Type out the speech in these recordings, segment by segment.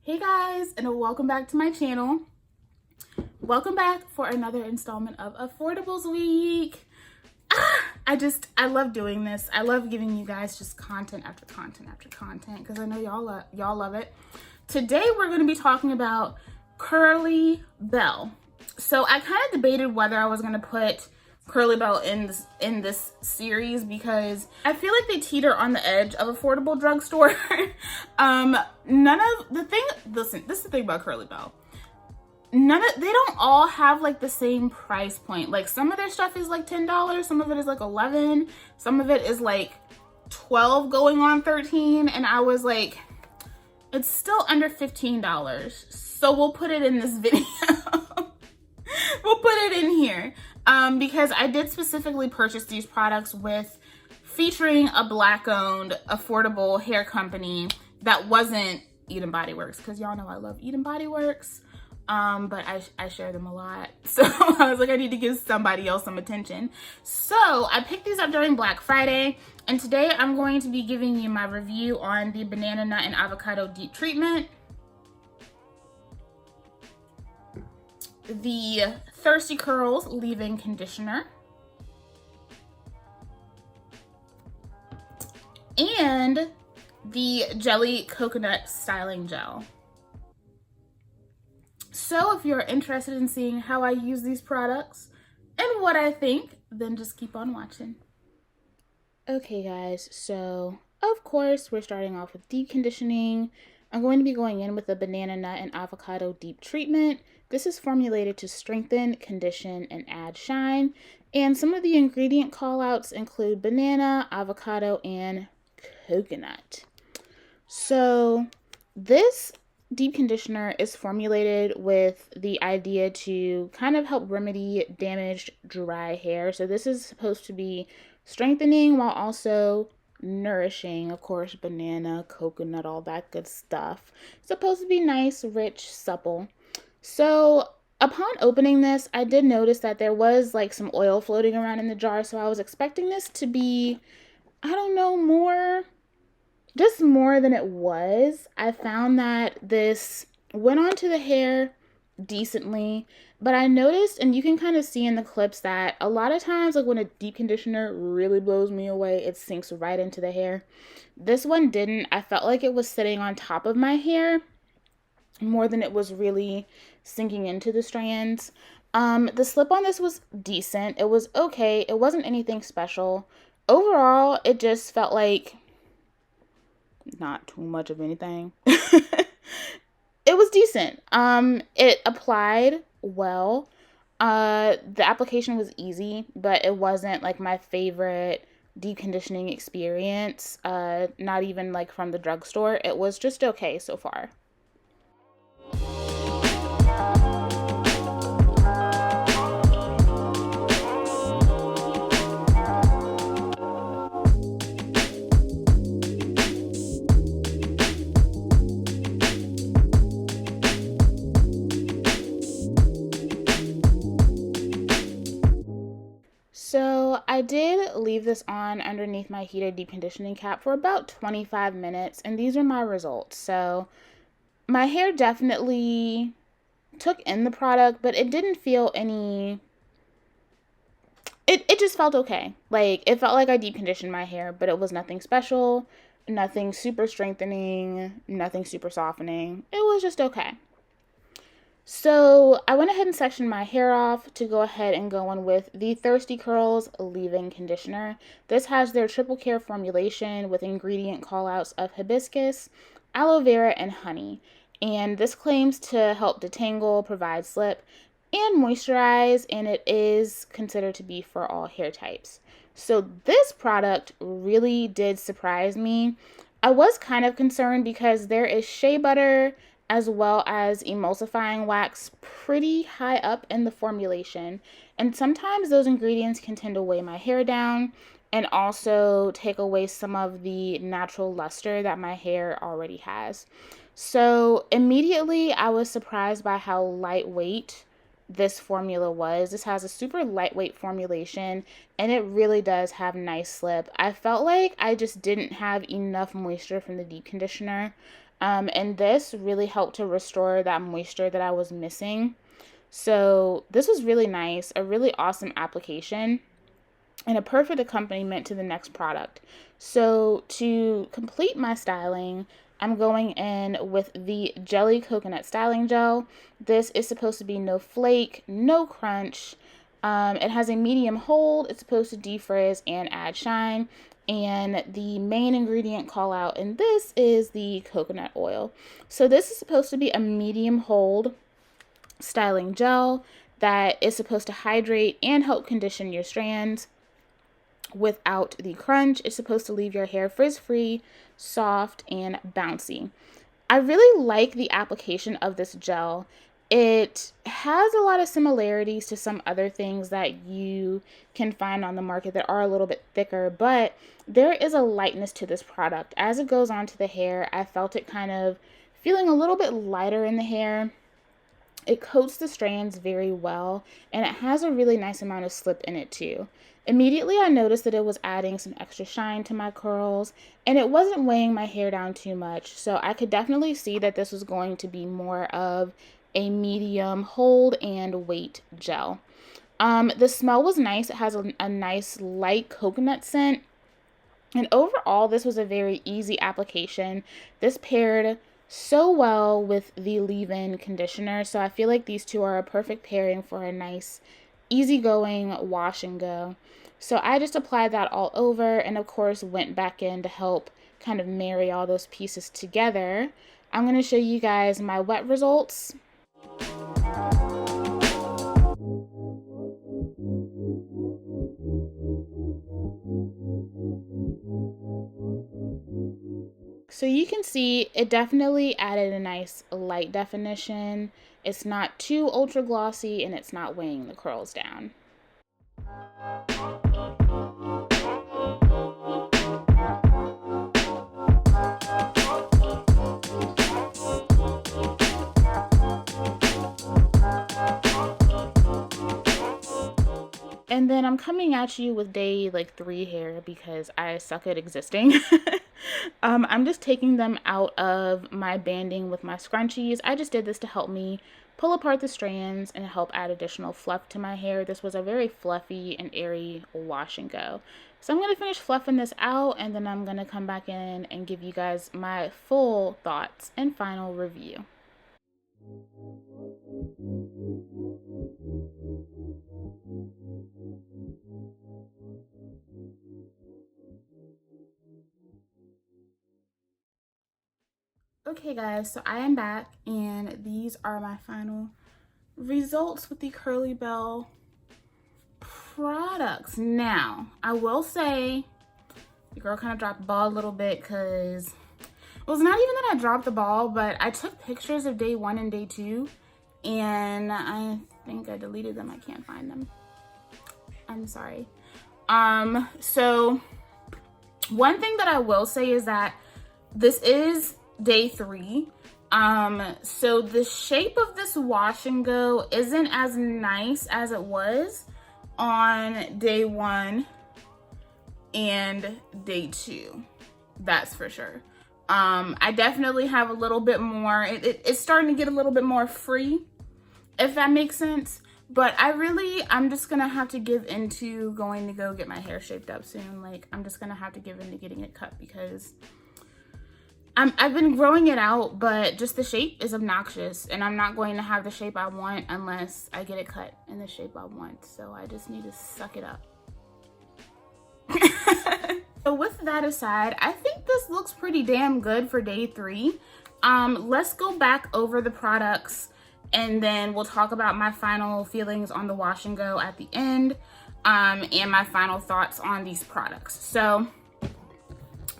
Hey guys, and welcome back to my channel. Welcome back for another installment of Affordables Week. I love doing this. I love giving you guys just content after content after content because I know y'all love it. Today we're going to be talking about Kurlee Belle. So I kind of debated whether I was going to put Kurlee Belle in this series because I feel like they teeter on the edge of affordable drugstore. Listen, this is the thing about Kurlee Belle. They don't all have like the same price point. Like some of their stuff is like $10, some of it is like $11, some of it is like $12 going on $13, and I was like, it's still under $15. So we'll put it in this video. We'll put it in here. Because I did specifically purchase these products featuring a Black-owned affordable hair company that wasn't Eden Body Works, because y'all know I love Eden Body Works, but I share them a lot, so I was like, I need to give somebody else some attention. So I picked these up during Black Friday, and today I'm going to be giving you my review on the Banana Nut and Avocado Deep Treatment, the Thirsty Curls Leave-In Conditioner, and the Jelle Coconut Styling Gel. So if you're interested in seeing how I use these products and what I think, then just keep on watching. Okay guys, so of course we're starting off with deep conditioning. I'm going to be going in with the Banana Nut and Avocado Deep Treatment. This is formulated to strengthen, condition, and add shine. And some of the ingredient callouts include banana, avocado, and coconut. So this deep conditioner is formulated with the idea to kind of help remedy damaged dry hair. So this is supposed to be strengthening while also nourishing. Of course, banana, coconut, all that good stuff. It's supposed to be nice, rich, supple. So upon opening this, I did notice that there was like some oil floating around in the jar. So I was expecting this to be, I don't know, more than it was. I found that this went onto the hair decently, but I noticed, and you can kind of see in the clips, that a lot of times, like when a deep conditioner really blows me away, it sinks right into the hair. This one didn't. I felt like it was sitting on top of my hair more than it was really sinking into the strands. The slip on this was decent. It was okay. It wasn't anything special. Overall, it just felt like not too much of anything. It was decent. It applied well. The application was easy, but it wasn't like my favorite deep conditioning experience. Not even like from the drugstore. It was just okay so far. So I did leave this on underneath my heated deep conditioning cap for about 25 minutes, and these are my results. So my hair definitely took in the product, but it didn't feel any, it just felt okay. Like it felt like I deep conditioned my hair, but it was nothing special, nothing super strengthening, nothing super softening. It was just okay. So I went ahead and sectioned my hair off to go ahead and go on with the Thirsty Curls Leave-In Conditioner. This has their triple care formulation with ingredient callouts of hibiscus, aloe vera, and honey. And this claims to help detangle, provide slip, and moisturize, and it is considered to be for all hair types. So this product really did surprise me. I was kind of concerned because there is shea butter as well as emulsifying wax pretty high up in the formulation. And sometimes those ingredients can tend to weigh my hair down and also take away some of the natural luster that my hair already has. So immediately I was surprised by how lightweight this formula was. This has a super lightweight formulation and it really does have nice slip. I felt like I just didn't have enough moisture from the deep conditioner. And this really helped to restore that moisture that I was missing. So this was really nice, a really awesome application, and a perfect accompaniment to the next product. So to complete my styling, I'm going in with the Jelle Coconut Styling Gel. This is supposed to be no flake, no crunch. It has a medium hold. It's supposed to defrizz and add shine. And the main ingredient call out in this is the coconut oil. So this is supposed to be a medium hold styling gel that is supposed to hydrate and help condition your strands without the crunch. It's supposed to leave your hair frizz-free, soft, and bouncy. I really like the application of this gel. It has a lot of similarities to some other things that you can find on the market that are a little bit thicker, but there is a lightness to this product. As it goes onto the hair, I felt it kind of feeling a little bit lighter in the hair. It coats the strands very well, and it has a really nice amount of slip in it too. Immediately I noticed that it was adding some extra shine to my curls, and it wasn't weighing my hair down too much, so I could definitely see that this was going to be more of a medium hold and weight gel. The smell was nice. It has a nice light coconut scent, and overall this was a very easy application. This paired so well with the leave-in conditioner, so I feel like these two are a perfect pairing for a nice easygoing wash and go. So I just applied that all over, and of course went back in to help kind of marry all those pieces together. I'm going to show you guys my wet results. So you can see it definitely added a nice light definition. It's not too ultra glossy, and it's not weighing the curls down. And then I'm coming at you with day like 3 hair because I suck at existing. I'm just taking them out of my banding with my scrunchies. I just did this to help me pull apart the strands and help add additional fluff to my hair. This was a very fluffy and airy wash and go. So I'm going to finish fluffing this out, and then I'm going to come back in and give you guys my full thoughts and final review. Okay guys, so I am back, and these are my final results with the Kurlee Belle products. Now, I will say the girl kind of dropped the ball a little bit, because it was not even that I dropped the ball, but I took pictures of day 1 and day 2, and I think I deleted them. I can't find them. I'm sorry. So one thing that I will say is that this is day 3. So the shape of this wash and go isn't as nice as it was on day 1 and day 2. That's for sure. I definitely have a little bit more, it's starting to get a little bit more free, if that makes sense. But I'm just gonna have to give into going to go get my hair shaped up soon. Like, I'm just gonna have to give into getting it cut, because I've been growing it out, but just the shape is obnoxious, and I'm not going to have the shape I want unless I get it cut in the shape I want. So I just need to suck it up. So with that aside, I think this looks pretty damn good for day 3. Let's go back over the products, and then we'll talk about my final feelings on the wash and go at the end, and my final thoughts on these products. So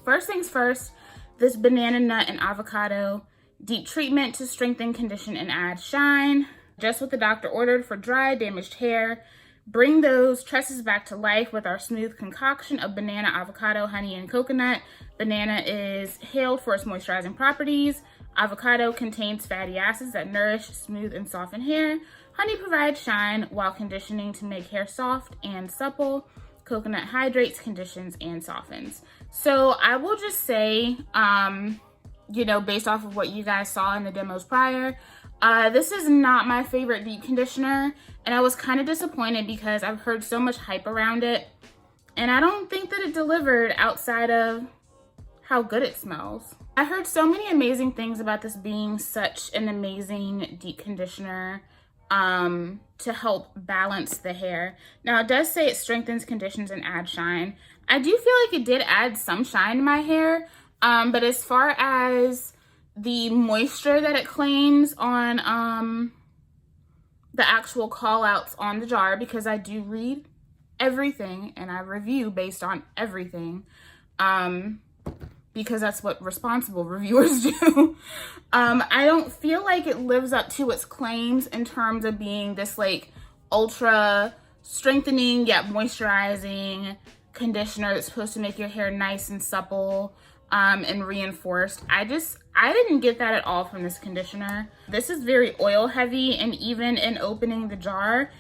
first things first, this banana nut and avocado deep treatment to strengthen, condition, and add shine. Just what the doctor ordered for dry, damaged hair. Bring those tresses back to life with our smooth concoction of banana, avocado, honey, and coconut. Banana is hailed for its moisturizing properties. Avocado contains fatty acids that nourish, smooth, and soften hair. Honey provides shine while conditioning to make hair soft and supple. Coconut hydrates, conditions, and softens. So I will just say, you know, based off of what you guys saw in the demos prior. This is not my favorite deep conditioner, and I was kind of disappointed because I've heard so much hype around it, and I don't think that it delivered outside of how good it smells. I heard so many amazing things about this being such an amazing deep conditioner to help balance the hair. Now, it does say it strengthens, conditions, and adds shine. I do feel like it did add some shine to my hair, but as far as the moisture that it claims on the actual call outs on the jar, because I do read everything and I review based on everything, because that's what responsible reviewers do. I don't feel like it lives up to its claims in terms of being this like ultra strengthening yet moisturizing conditioner that's supposed to make your hair nice and supple and reinforced. I didn't get that at all from this conditioner. This is very oil heavy, and even in opening the jar,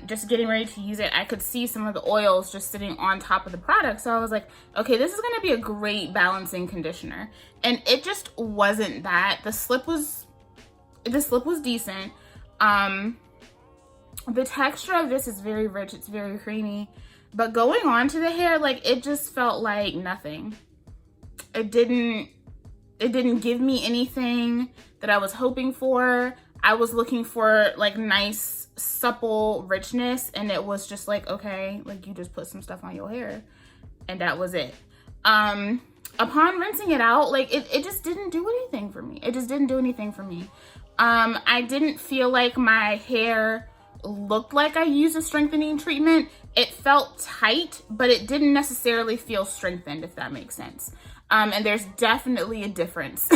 just getting ready to use it, I could see some of the oils just sitting on top of the product. So I was like, okay, this is gonna be a great balancing conditioner. And it just wasn't that. The slip was decent. The texture of this is very rich, it's very creamy. But going on to the hair, like, it just felt like nothing. It didn't give me anything that I was hoping for. I was looking for like nice, supple richness, and it was just like, okay, like you just put some stuff on your hair and that was it. Upon rinsing it out, like it just didn't do anything for me. It just didn't do anything for me. I didn't feel like my hair looked like I used a strengthening treatment. It felt tight, but it didn't necessarily feel strengthened, if that makes sense. And there's definitely a difference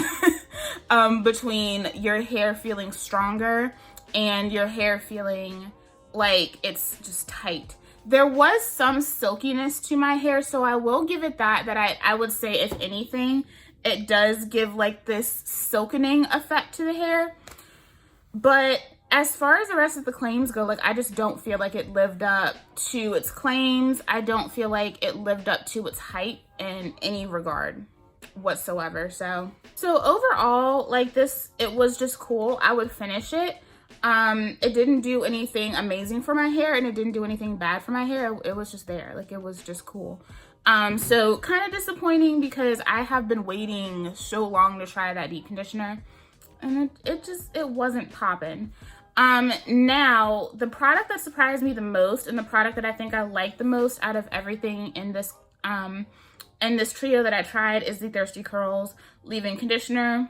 between your hair feeling stronger and your hair feeling like it's just tight. There was some silkiness to my hair, so I will give it that I would say, if anything, it does give like this silkening effect to the hair. But as far as the rest of the claims go, like, I just don't feel like it lived up to its claims. I don't feel like it lived up to its hype in any regard whatsoever. So overall, like, this, it was just cool. I would finish it. It didn't do anything amazing for my hair, and it didn't do anything bad for my hair. It was just there. Like, it was just cool. So kind of disappointing because I have been waiting so long to try that deep conditioner, and it wasn't popping. Now, the product that surprised me the most, and the product that I think I like the most out of everything in this trio that I tried, is the Thirsty Curls leave-in conditioner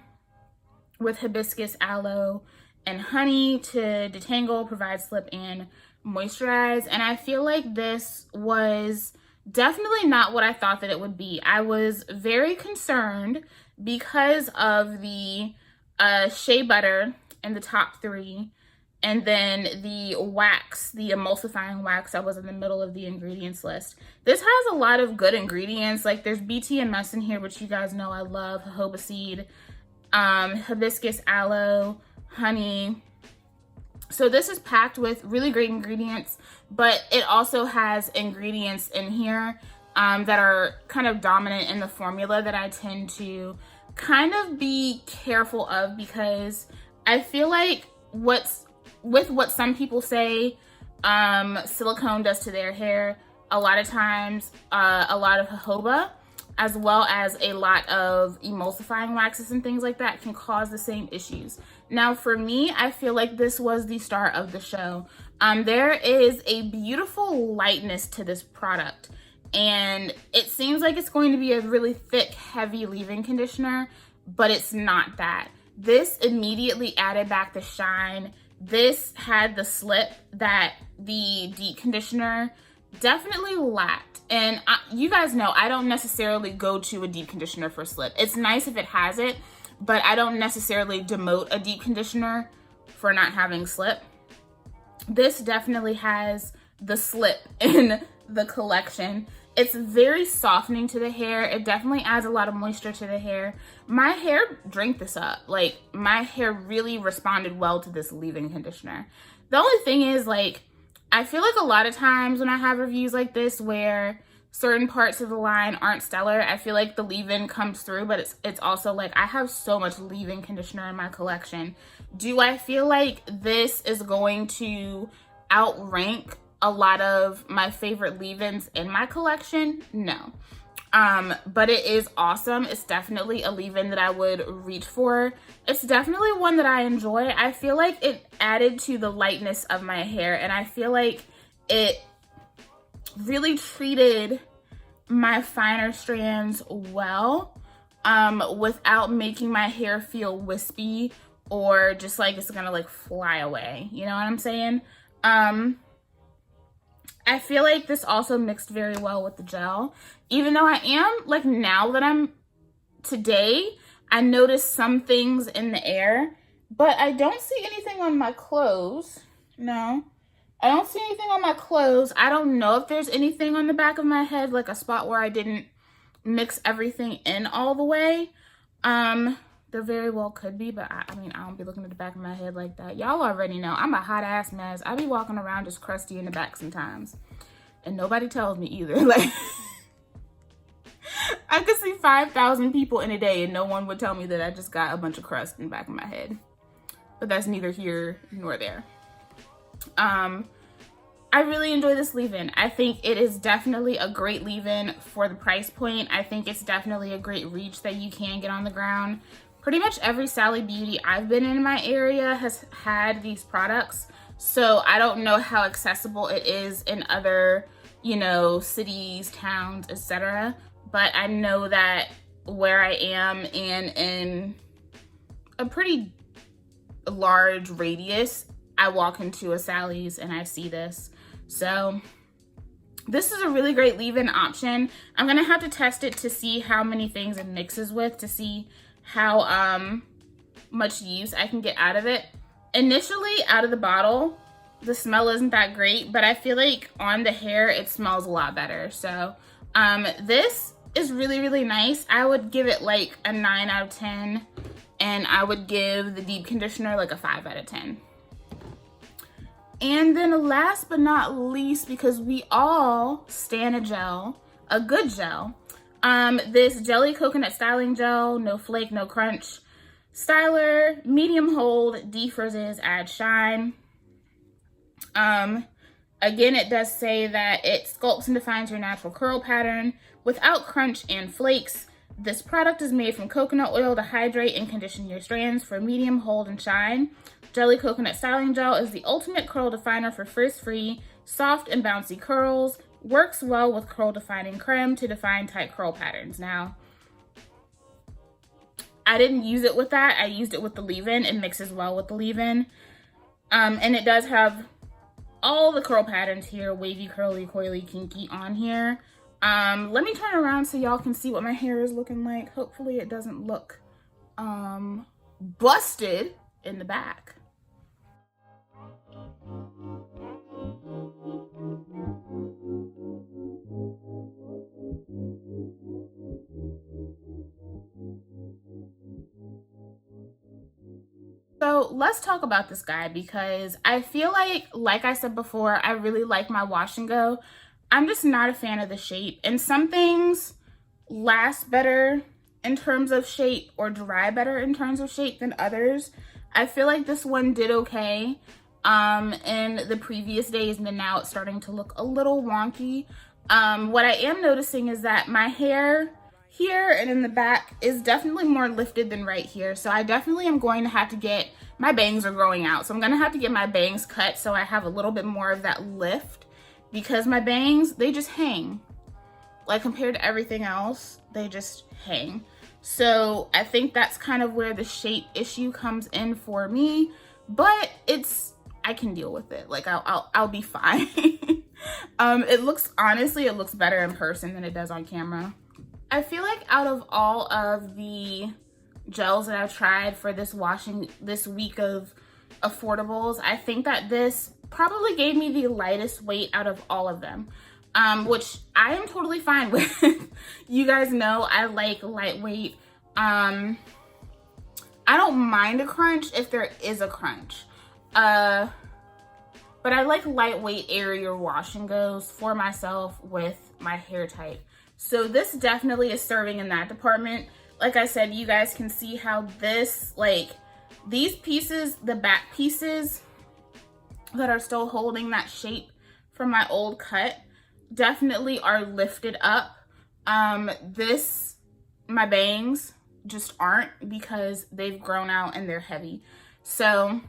with hibiscus, aloe, and honey to detangle, provide slip, and moisturize. And I feel like this was definitely not what I thought that it would be. I was very concerned because of the shea butter in the top three, and then the wax, the emulsifying wax that was in the middle of the ingredients list. This has a lot of good ingredients. Like, there's BTMS in here, which you guys know I love, jojoba seed, hibiscus, aloe, honey. So this is packed with really great ingredients, but it also has ingredients in here that are kind of dominant in the formula that I tend to kind of be careful of, because I feel like what some people say silicone does to their hair, a lot of times a lot of jojoba, as well as a lot of emulsifying waxes and things like that, can cause the same issues. Now, for me, I feel like this was the star of the show. There is a beautiful lightness to this product, and it seems like it's going to be a really thick, heavy leave-in conditioner, but it's not that. This immediately added back the shine. This had the slip that the deep conditioner definitely lacked. And you guys know I don't necessarily go to a deep conditioner for slip. It's nice if it has it, but I don't necessarily demote a deep conditioner for not having slip. This definitely has the slip in the collection. It's very softening to the hair. It definitely adds a lot of moisture to the hair. My hair drank this up. Like, my hair really responded well to this leave-in conditioner. The only thing is, like, I feel like a lot of times when I have reviews like this where certain parts of the line aren't stellar. I feel like the leave-in comes through, but it's also like I have so much leave-in conditioner in my collection. Do I feel like this is going to outrank a lot of my favorite leave-ins in my collection? No. But it is awesome. It's definitely a leave-in that I would reach for. It's definitely one that I enjoy. I feel like it added to the lightness of my hair, and I feel like it really treated my finer strands well, without making my hair feel wispy or just like it's gonna like fly away. You know what I'm saying? I feel like this also mixed very well with the gel. Even though I am, like now that today, I noticed some things in the air, but I don't see anything on my clothes. No, I don't see anything on my clothes. I don't know if there's anything on the back of my head, like a spot where I didn't mix everything in all the way. There very well could be, but I mean, I don't be looking at the back of my head like that. Y'all already know I'm a hot ass mess. I be walking around just crusty in the back sometimes, and nobody tells me either. Like, I could see 5,000 people in a day and no one would tell me that I just got a bunch of crust in the back of my head. But that's neither here nor there. I really enjoy this leave-in. I think it is definitely a great leave-in for the price point. I think it's definitely a great reach that you can get on the ground. Pretty much every Sally Beauty I've been in my area has had these products. So I don't know how accessible it is in other, you know, cities, towns, etc. But I know that where I am and in a pretty large radius, I walk into a Sally's and I see this. So this is a really great leave-in option. I'm gonna have to test it to see how many things it mixes with, to see how much use I can get out of it. Initially, out of the bottle, the smell isn't that great, but I feel like on the hair, it smells a lot better. So this is really, really nice. I would give it like a 9 out of 10, and I would give the deep conditioner like a 5 out of 10. And then last but not least, because we all stan a gel, a good gel, this Jelly Coconut Styling Gel, no flake, no crunch styler, medium hold, defrizzes, add shine. Again, it does say that it sculpts and defines your natural curl pattern without crunch and flakes. This product is made from coconut oil to hydrate and condition your strands for medium hold and shine. Jelly Coconut Styling Gel is the ultimate curl definer for frizz-free, soft and bouncy curls. Works well with curl defining creme to define tight curl patterns. Now, I didn't use it with that. I used it with the leave-in. It mixes well with the leave-in. And it does have all the curl patterns here, wavy, curly, coily, kinky on here. Let me turn around so y'all can see what my hair is looking like. Hopefully it doesn't look busted in the back. So let's talk about this guy, because I feel like I said before, I really like my wash and go. I'm just not a fan of the shape, and some things last better in terms of shape or dry better in terms of shape than others. I feel like this one did okay in the previous days, and then now it's starting to look a little wonky. What I am noticing is that my hair here and in the back is definitely more lifted than right here. So I definitely am going to have to get, my bangs are growing out, so I'm gonna have to get my bangs cut so I have a little bit more of that lift, because my bangs, they just hang. Like compared to everything else, they just hang. So I think that's kind of where the shape issue comes in for me, but I can deal with it. Like I'll be fine. Honestly, it looks better in person than it does on camera. I feel like out of all of the gels that I've tried for this week of affordables, I think that this probably gave me the lightest weight out of all of them, which I am totally fine with. You guys know I like lightweight. I don't mind a crunch if there is a crunch, but I like lightweight, airier wash and goes for myself with my hair type. So this definitely is serving in that department. Like I said, you guys can see how this, like, these pieces, the back pieces that are still holding that shape from my old cut, definitely are lifted up. My bangs just aren't, because they've grown out and they're heavy. So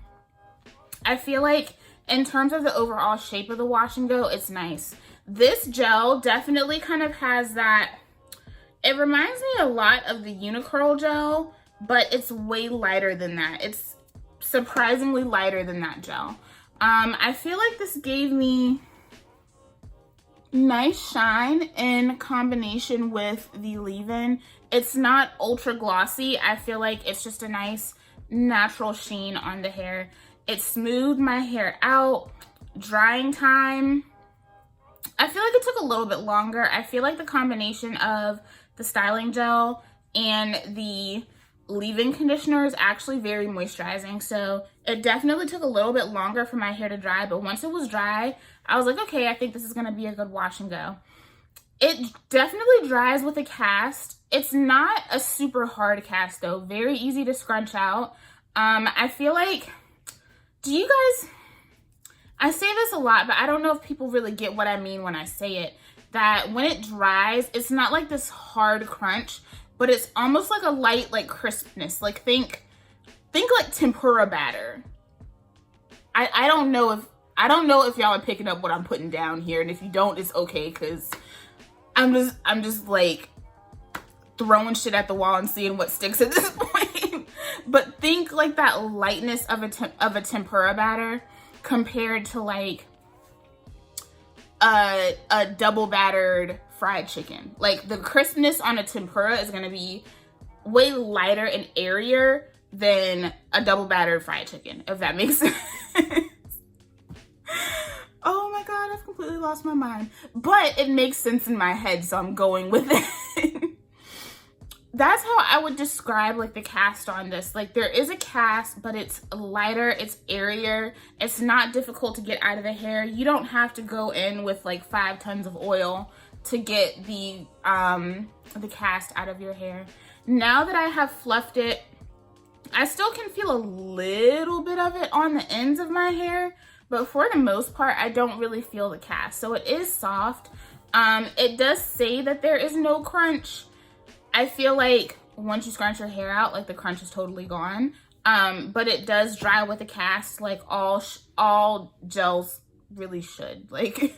I feel like in terms of the overall shape of the wash and go, it's nice. This gel definitely kind of has that, it reminds me a lot of the Unicurl gel, but it's way lighter than that. It's surprisingly lighter than that gel. I feel like this gave me nice shine in combination with the leave-in. It's not ultra glossy. I feel like it's just a nice natural sheen on the hair. It smoothed my hair out. Drying time, I feel like it took a little bit longer. I feel like the combination of the styling gel and the leave-in conditioner is actually very moisturizing. So it definitely took a little bit longer for my hair to dry, but once it was dry, I was like, okay, I think this is gonna be a good wash and go. It definitely dries with a cast. It's not a super hard cast though, very easy to scrunch out. I feel like, do you guys, I say this a lot, but I don't know if people really get what I mean when I say it, that when it dries, it's not like this hard crunch, but it's almost like a light, like, crispness. Like, think like tempura batter. I don't know if y'all are picking up what I'm putting down here, and if you don't, it's okay, because I'm just like throwing shit at the wall and seeing what sticks at this point. But think like that lightness of a tempura batter compared to like a double battered fried chicken. Like, the crispness on a tempura is gonna be way lighter and airier than a double battered fried chicken, if that makes sense. Oh my God, I've completely lost my mind. But it makes sense in my head, so I'm going with it. That's how I would describe like the cast on this. Like, there is a cast, but it's lighter, it's airier, it's not difficult to get out of the hair. You don't have to go in with like 5 tons of oil to get the cast out of your hair. Now that I have fluffed it, I still can feel a little bit of it on the ends of my hair, but for the most part, I don't really feel the cast. So it is soft. It does say that there is no crunch. I feel like once you scrunch your hair out, like, the crunch is totally gone. But it does dry with a cast, like all gels really should. Like,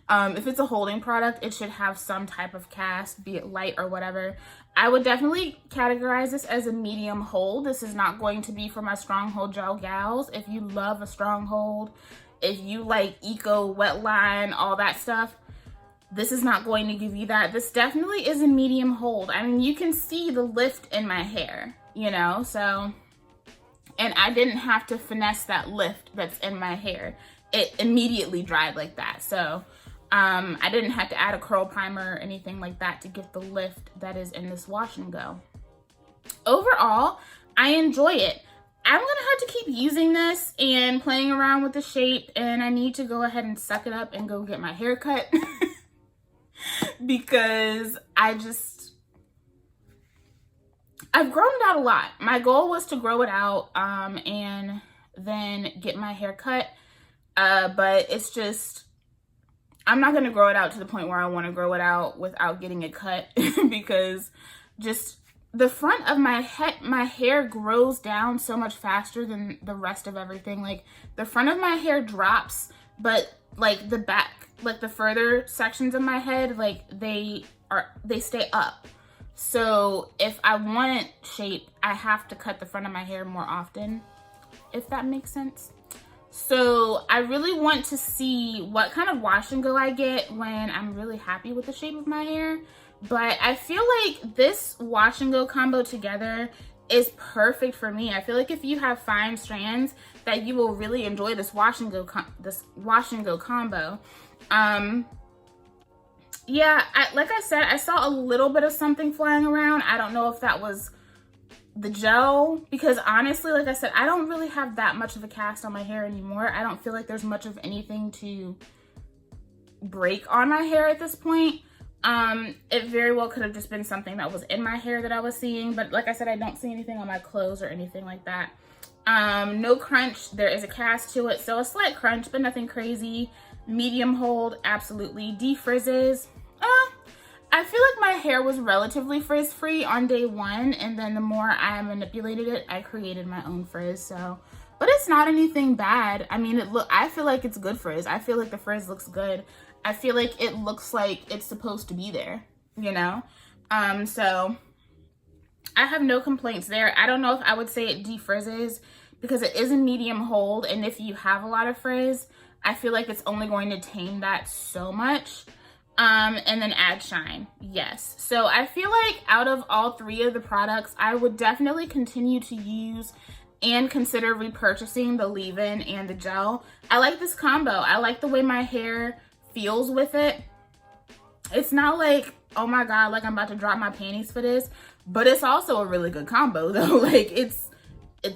if it's a holding product, it should have some type of cast, be it light or whatever. I would definitely categorize this as a medium hold. This is not going to be for my stronghold gel gals. If you love a stronghold, if you like eco, wet line, all that stuff, this is not going to give you that. This definitely is a medium hold. I mean, you can see the lift in my hair, you know, so, and I didn't have to finesse that lift that's in my hair. It immediately dried like that. So I didn't have to add a curl primer or anything like that to get the lift that is in this wash and go. Overall, I enjoy it. I'm gonna have to keep using this and playing around with the shape, and I need to go ahead and suck it up and go get my hair cut. Because I've grown it out a lot. My goal was to grow it out and then get my hair cut. But it's just, I'm not going to grow it out to the point where I want to grow it out without getting it cut. Because just the front of my hair grows down so much faster than the rest of everything. Like, the front of my hair drops, but like the back, like the further sections of my head, like they stay up. So if I want shape, I have to cut the front of my hair more often, if that makes sense. So I really want to see what kind of wash and go I get when I'm really happy with the shape of my hair. But I feel like this wash and go combo together is perfect for me. I feel like if you have fine strands, that you will really enjoy this wash and go combo. Yeah, like I said, I saw a little bit of something flying around. I don't know if that was the gel, because honestly, like I said, I don't really have that much of a cast on my hair anymore. I don't feel like there's much of anything to break on my hair at this point. It very well could have just been something that was in my hair that I was seeing, but like I said, I don't see anything on my clothes or anything like that. No crunch. There is a cast to it, so a slight crunch, but nothing crazy. Medium hold, absolutely. Defrizzes. I feel like my hair was relatively frizz-free on day one, and then the more I manipulated it, I created my own frizz, so. But it's not anything bad. I mean, I feel like it's good frizz. I feel like the frizz looks good. I feel like it looks like it's supposed to be there, you know? So I have no complaints there. I don't know if I would say it defrizzes because it is a medium hold, and if you have a lot of frizz, I feel like it's only going to tame that so much. And then add shine, yes. So I feel like out of all three of the products, I would definitely continue to use and consider repurchasing the leave-in and the gel. I like this combo. I like the way my hair feels with it. It's not like, oh my God, like I'm about to drop my panties for this, but it's also a really good combo though. Like it's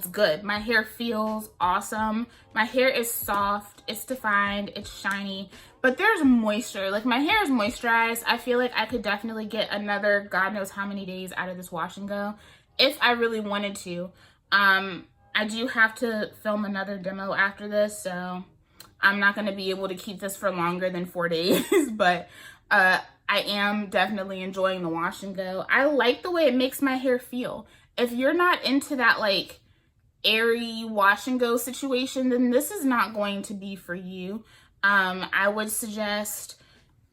good. My hair feels awesome. My hair is soft, it's defined, it's shiny, but there's moisture. Like my hair is moisturized. I feel like I could definitely get another God knows how many days out of this wash and go if I really wanted to. I do have to film another demo after this, so I'm not going to be able to keep this for longer than 4 days, but I am definitely enjoying the wash and go. I like the way it makes my hair feel. If you're not into that like airy wash and go situation, then this is not going to be for you. I would suggest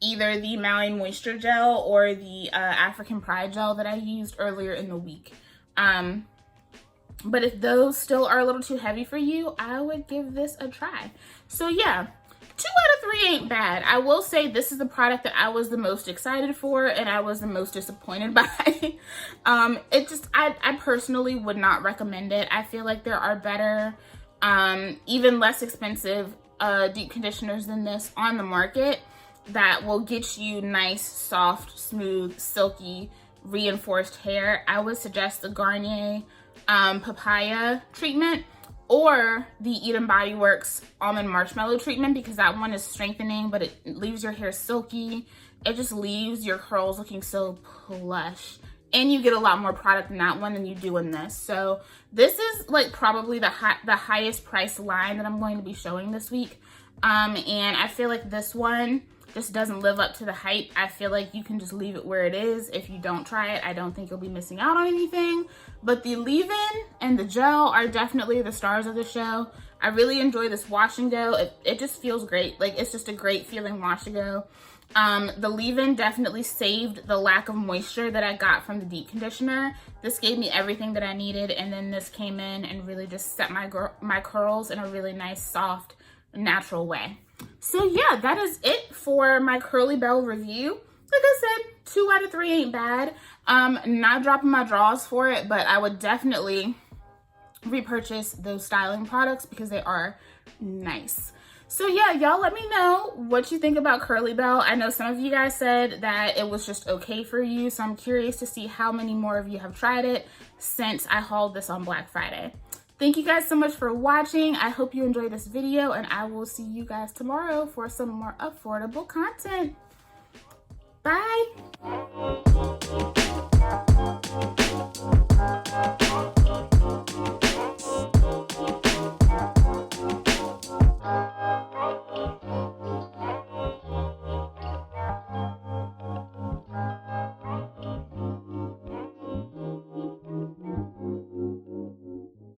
either the Maui Moisture Gel or the African Pride Gel that I used earlier in the week. But if those still are a little too heavy for you, I would give this a try. So yeah, 2 out of 3 ain't bad. I will say this is the product that I was the most excited for and I was the most disappointed by. I personally would not recommend it. I feel like there are better, even less expensive deep conditioners than this on the market that will get you nice, soft, smooth, silky, reinforced hair. I would suggest the Garnier Papaya treatment or the Eden Body Works Almond Marshmallow treatment, because that one is strengthening, but it leaves your hair silky. It just leaves your curls looking so plush. And you get a lot more product in that one than you do in this. So this is like probably the highest price line that I'm going to be showing this week. And I feel like this one just doesn't live up to the hype. I feel like you can just leave it where it is. If you don't try it, I don't think you'll be missing out on anything. But the leave-in and the gel are definitely the stars of the show. I really enjoy this wash and go. It just feels great. Like it's just a great feeling wash and go. The leave-in definitely saved the lack of moisture that I got from the deep conditioner. This gave me everything that I needed, and then this came in and really just set my curls in a really nice, soft, natural way. So yeah, that is it for my Kurlee Belle review. Like I said, 2 out of 3 ain't bad. Not dropping my draws for it, but I would definitely repurchase those styling products because they are nice. So yeah, y'all let me know what you think about Kurlee Belle. I know some of you guys said that it was just okay for you, so I'm curious to see how many more of you have tried it since I hauled this on Black Friday. Thank you guys so much for watching. I hope you enjoyed this video, and I will see you guys tomorrow for some more affordable content. Bye.